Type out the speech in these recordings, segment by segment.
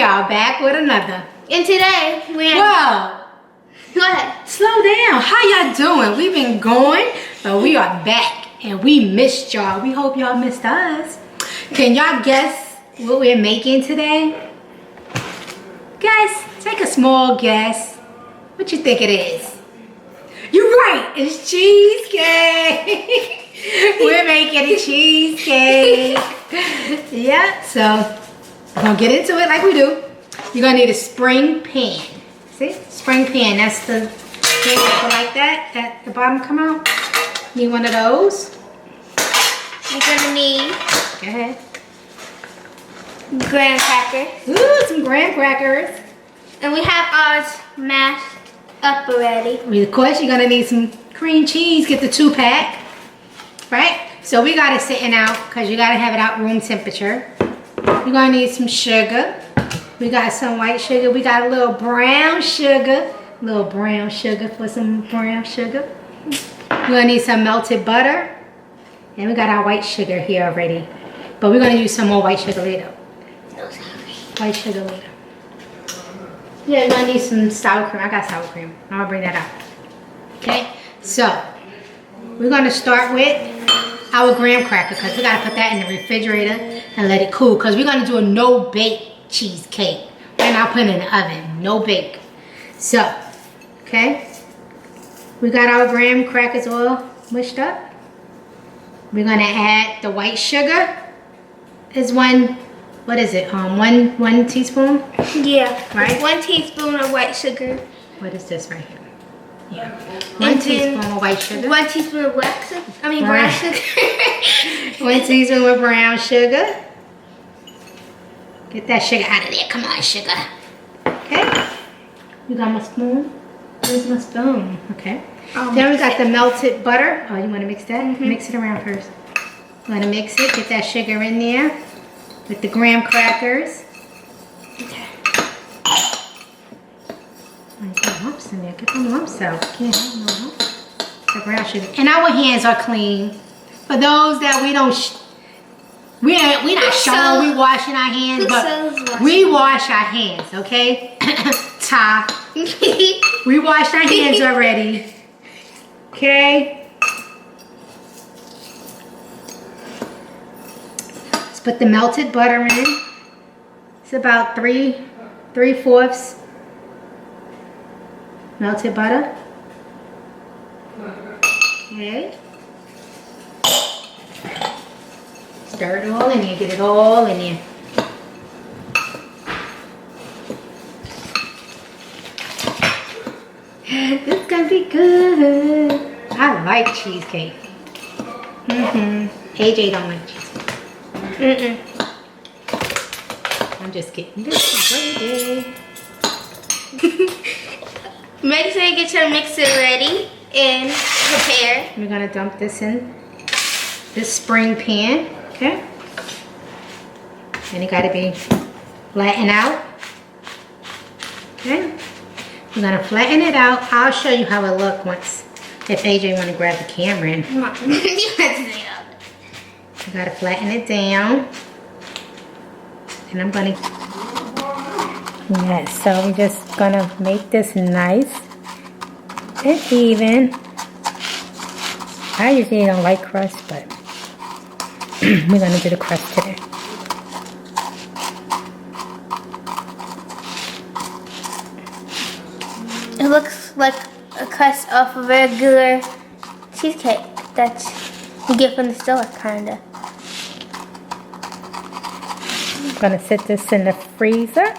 are back with another. And today we're... Whoa! Go ahead. Slow down. How y'all doing? We've been going, but we are back. And we missed y'all. We hope y'all missed us. Can y'all guess what we're making today? Guys, take a small guess. What you think it is? You're right. It's cheesecake. We're making a cheesecake. Yeah, so we're going to get into it like we do. You're going to need a spring pan. See? Spring pan. That's the thing that go like that. At the bottom come out. Need one of those. You're going to need... Go ahead. Graham crackers. Ooh, some graham crackers. And we have ours mashed up already. Of course, you're gonna need some cream cheese. Get the 2-pack, right? So we got it sitting out because you gotta have it out room temperature. You're gonna need some sugar. We got some white sugar. We got a little brown sugar. A little brown sugar for some brown sugar. You're gonna need some melted butter. And we got our white sugar here already. But we're gonna use some more white sugar later. White sugar later. Yeah, you're gonna need some sour cream. I got sour cream. I'll bring that out. Okay, so we're gonna start with our graham cracker because we gotta put that in the refrigerator and let it cool because we're gonna do a no-bake cheesecake. We're not putting it in the oven, no bake. So, okay, we got our graham crackers all mushed up. We're gonna add the white sugar. Is one, what is it? One teaspoon? Yeah. Right? 1 teaspoon of white sugar. What is this right here? Yeah. 1 teaspoon of white sugar. 1 teaspoon of black sugar. I mean brown sugar. 1 teaspoon of brown sugar. Get that sugar out of there. Come on, sugar. Okay. You got my spoon? Where's my spoon? Okay. Then we got the melted butter. Oh, you want to mix that? Mix it around first. You want to mix it. Get that sugar in there with the graham crackers. Okay. Get lumps in there. Get them lumps out. Can't have no lumps. The brown sugar. And our hands are clean. For those that we don't, we're not showing we washing our hands, but we wash our hands. Okay, Ta. We washed our hands already. Okay. Let's put the melted butter in. It's about 3/4 melted butter. Okay. Stir it all in here. Get it all in here. It's gonna be good. I like cheesecake. AJ don't like cheesecake. I'm just kidding. This is ready. Make sure you get your mixer ready and prepared. We're gonna dump this in this spring pan, okay? And it gotta be flattened out, okay? We're gonna flatten it out. I'll show you how it looks once, if AJ wanna grab the camera in. Come on. You gotta flatten it down. And I'm gonna, yes, so we're just gonna make this nice and even. I usually don't like crust, but we're gonna do the crust today. It looks like a crust off a regular cheesecake that you get from the store, kinda. I'm gonna set this in the freezer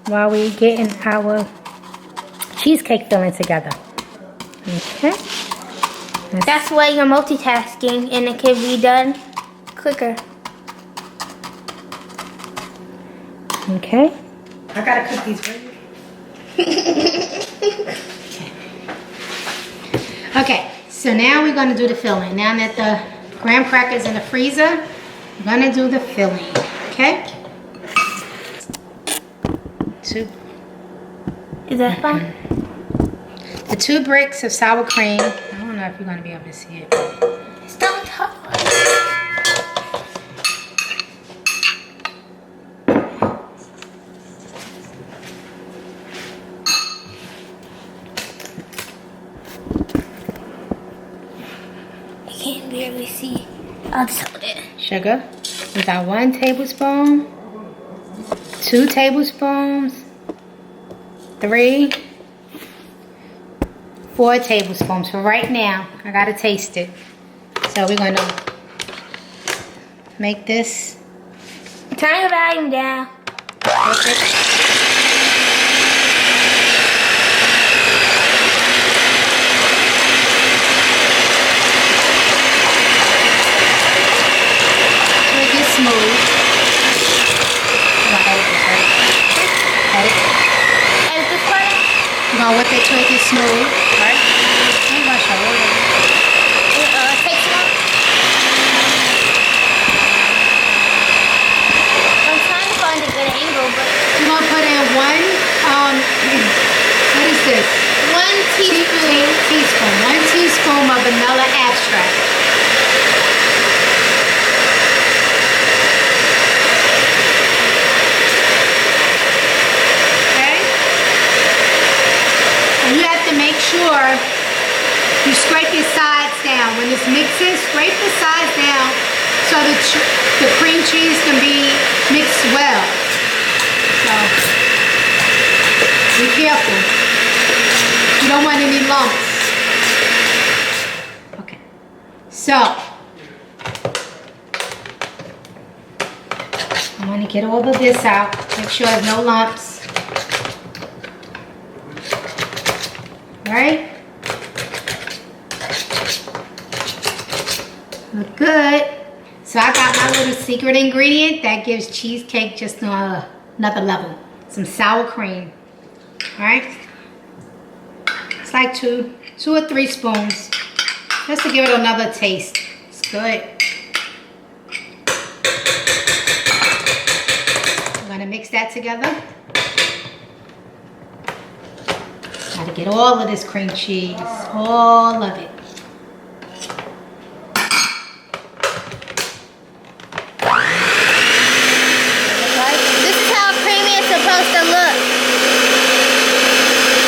while we getting our cheesecake filling together. Okay. That's why you're multitasking and it can be done quicker. Okay. I gotta cook these for you. Okay, so now we're gonna do the filling. Now that the graham crackers in the freezer, we're gonna do the filling. Okay. 2. Is that fine? The 2 bricks of sour cream. I don't know if you're gonna be able to see it. Stop talking. Let me see. I'll just hold it. Sugar. We got 1 tablespoon, 2 tablespoons, 3, 4 tablespoons. For right now, I gotta taste it. So we're gonna make this. Turn your volume down. Perfect. Smooth. We're gonna edit this, right? Edit. Edit this part? We're gonna whip it till it gets smooth, right? I'm gonna show you. Take some. I'm trying to find a good angle, but We're gonna put in 1, what is this? 1 teaspoon. Teaspoon. 1 teaspoon of vanilla extract. Sure, you scrape your sides down. When this mixes, scrape the sides down so the cream cheese can be mixed well. So, be careful. You don't want any lumps. Okay, so I want to get all of this out. Make sure there's no lumps. Right? Look good. So I got my little secret ingredient that gives cheesecake just another level. Some sour cream. Alright? It's like two or 3 spoons. Just to give it another taste. It's good. I'm gonna mix that together. Gotta get all of this cream cheese, all of it. This is how creamy it's supposed to look.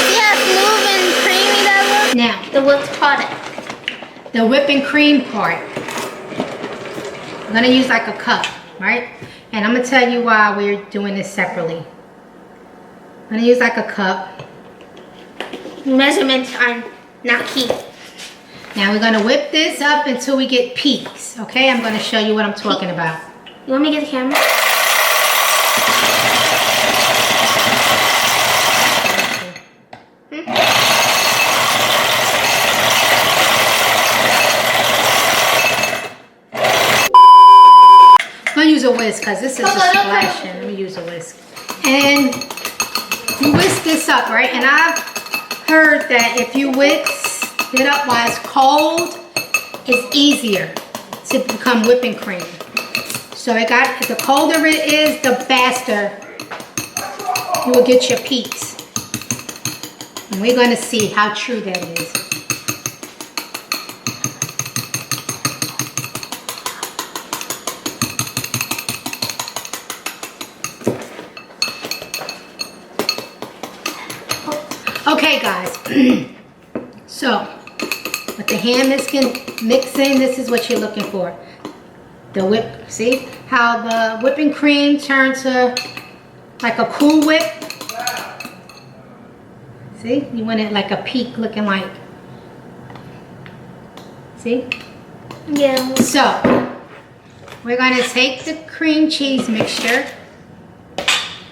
See how smooth and creamy that looks? Now, The whipped product. the whipping cream part. I'm gonna use like a cup, right? And I'm gonna tell you why we're doing this separately. I'm gonna use like a cup. Measurements are not key. Now we're gonna whip this up until we get peaks, okay? I'm gonna show you what I'm talking about. You want me to get the camera? I'm gonna use a whisk because this is a splashing. Let me use a whisk. And you whisk this up, right? And I've heard that if you whisk it up while it's cold, it's easier to become whipping cream. So the colder it is, the faster you will get your peaks. And we're going to see how true that is. Okay, guys. So, with the hand mixing, this is what you're looking for. The whip, see how the whipping cream turns to like a Cool Whip? See, you want it like a peak looking like. See? Yeah. So, we're gonna take the cream cheese mixture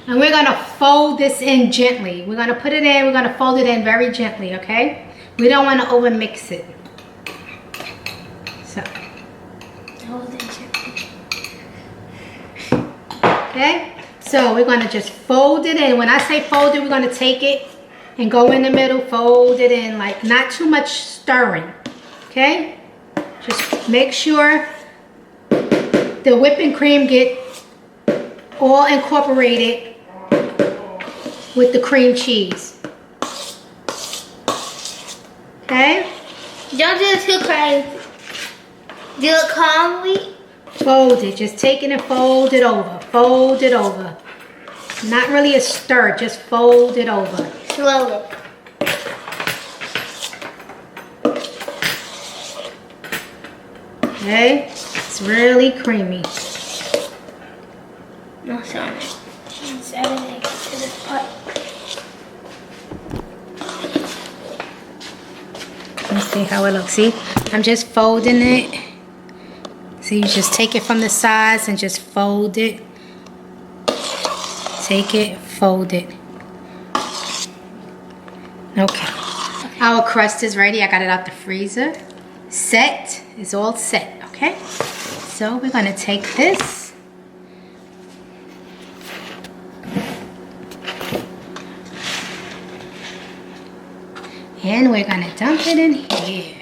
and we're gonna fold this in gently. We're gonna put it in, we're gonna fold it in very gently, okay? We don't wanna over mix it. So. Okay, so we're gonna just fold it in. When I say fold it, we're gonna take it and go in the middle, fold it in, like not too much stirring, okay? Just make sure the whipping cream get all incorporated with the cream cheese. Okay? Don't do it too crazy. Do it calmly. Fold it. Just take it and fold it over. Fold it over. Not really a stir. Just fold it over. Slowly. Okay, it's really creamy. No, sorry. It's everything to this part. Let's see how it looks. See, I'm just folding it. So you just take it from the sides and just fold it. Take it, fold it. Okay. Our crust is ready. I got it out the freezer. Set. It's all set, okay? So we're gonna take this. And we're gonna dump it in here.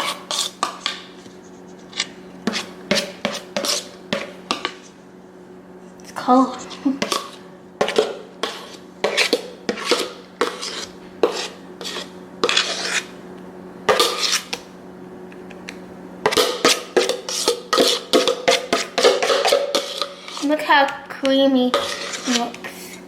It's cold. Look how creamy it looks.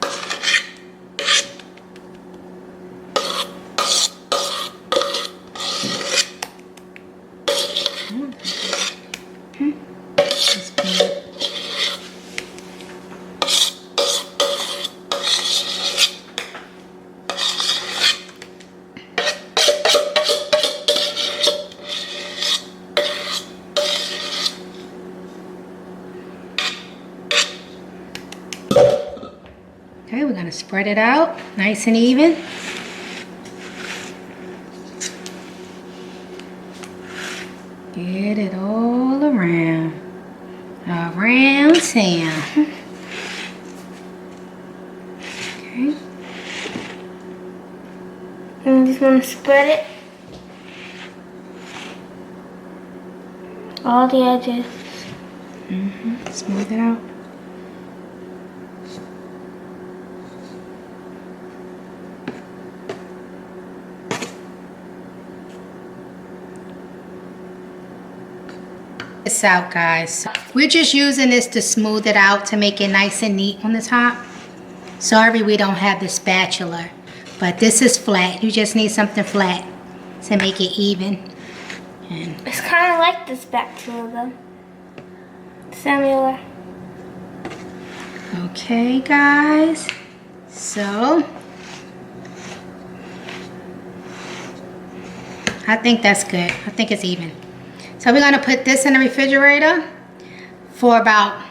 Okay, we're gonna spread it out nice and even. Get it all around town. Okay. And just want to spread it. All the edges. Smooth it out. This out, guys. We're just using this to smooth it out to make it nice and neat on the top. Sorry we don't have the spatula, but this is flat. You just need something flat to make it even. And It's kind of like the spatula though. Similar. okay, guys. So I think that's good. I think it's even. So we're gonna put this in the refrigerator for about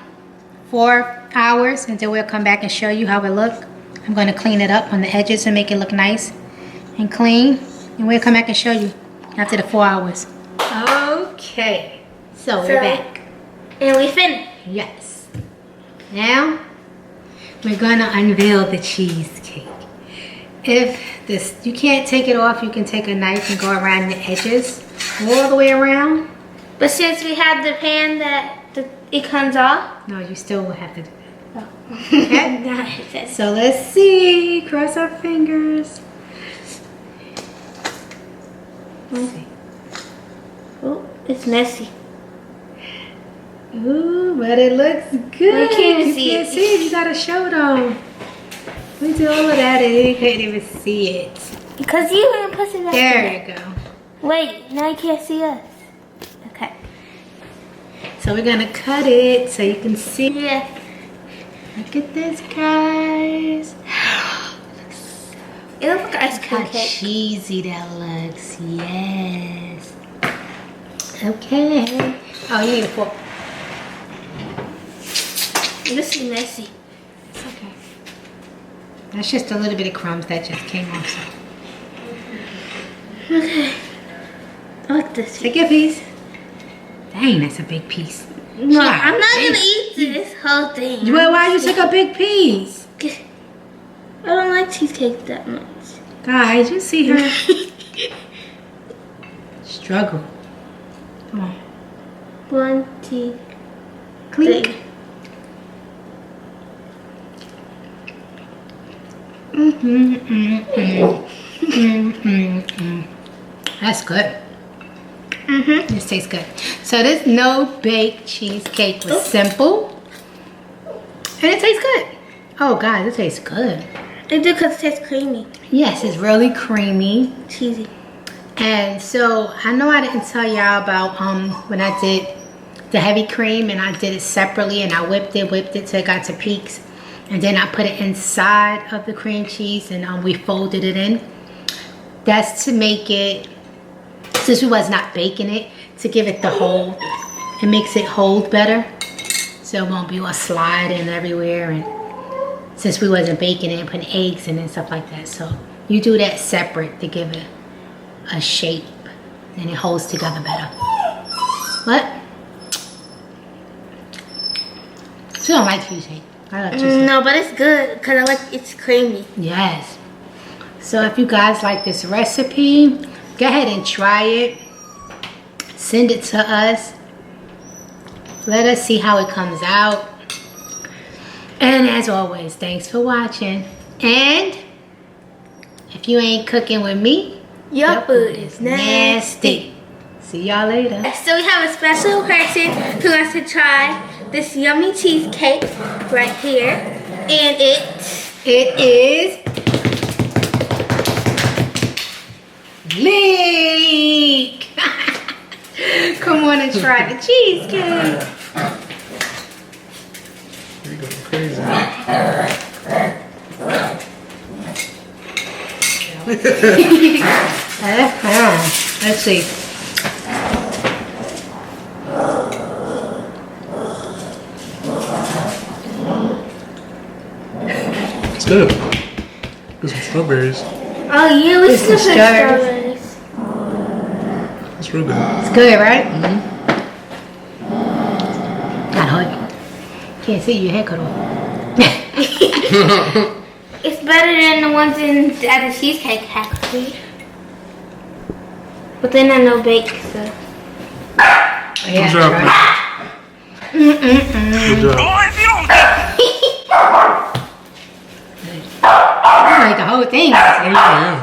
4 hours until we'll come back and show you how it look. I'm gonna clean it up on the edges and make it look nice and clean. And we'll come back and show you after the 4 hours. Okay, so we're back. And we finished. Yes. Now we're gonna unveil the cheesecake. If this, you can't take it off, you can take a knife and go around the edges all the way around. But since we have the pan it comes off. No, you still will have to do that. Oh. Okay? Nice. So let's see. Cross our fingers. Let's see. Oh, it's messy. Ooh, but it looks good. I can't even you see can't it. see it. You gotta show them. We do all of that and you can't even see it. Because you didn't put it up There you go. Wait, now you can't see us. Okay. So we're gonna cut it so you can see. Yeah. Look at this, guys. It looks like ice Look cream how cake. cheesy that looks. Yes. Okay. Oh, you need a fork. This is messy. It's okay. That's just a little bit of crumbs that just came off. Okay. I like this. Take a piece. Dang, that's a big piece. No, Yeah, I'm not big. gonna eat this whole thing. Well, why you took a big piece? I don't like cheesecake that much. Guys, you see her struggle. Come on. 1, 2, Clink. 3. That's good. This tastes good. So this no-bake cheesecake was simple. And it tastes good. Oh, guys, it tastes good. It do because it tastes creamy. Yes, it's really creamy. Cheesy. And so I know I didn't tell y'all about when I did the heavy cream, and I did it separately, and I whipped it till it got to peaks, and then I put it inside of the cream cheese, and we folded it in. That's to make it, since we was not baking it, to give it the hold. It makes it hold better, so it won't be all sliding everywhere. And since we wasn't baking it and putting eggs in it and stuff like that, so you do that separate to give it a shape, and it holds together better. What? She don't like cheesecake. I like cheesecake. No, but it's good because I like it's creamy. Yes. So if you guys like this recipe, go ahead and try it. Send it to us. Let us see how it comes out. And as always, thanks for watching. And if you ain't cooking with me, Your food is nasty. See y'all later. So we have a special person who wants to try this yummy cheesecake right here. And it is Leek. Come on and try the cheesecake. You're going crazy. Let's see. It's good. There's some strawberries. oh yeah, we This still is put strawberries. strawberries. It's real good. It's good, right? Not hard. Can't see your hair cut off. It's better than the ones at the cheesecake factory. But they're not no bake, so. Yeah, Good job. right. Good job. Like the whole thing. Oh, yeah.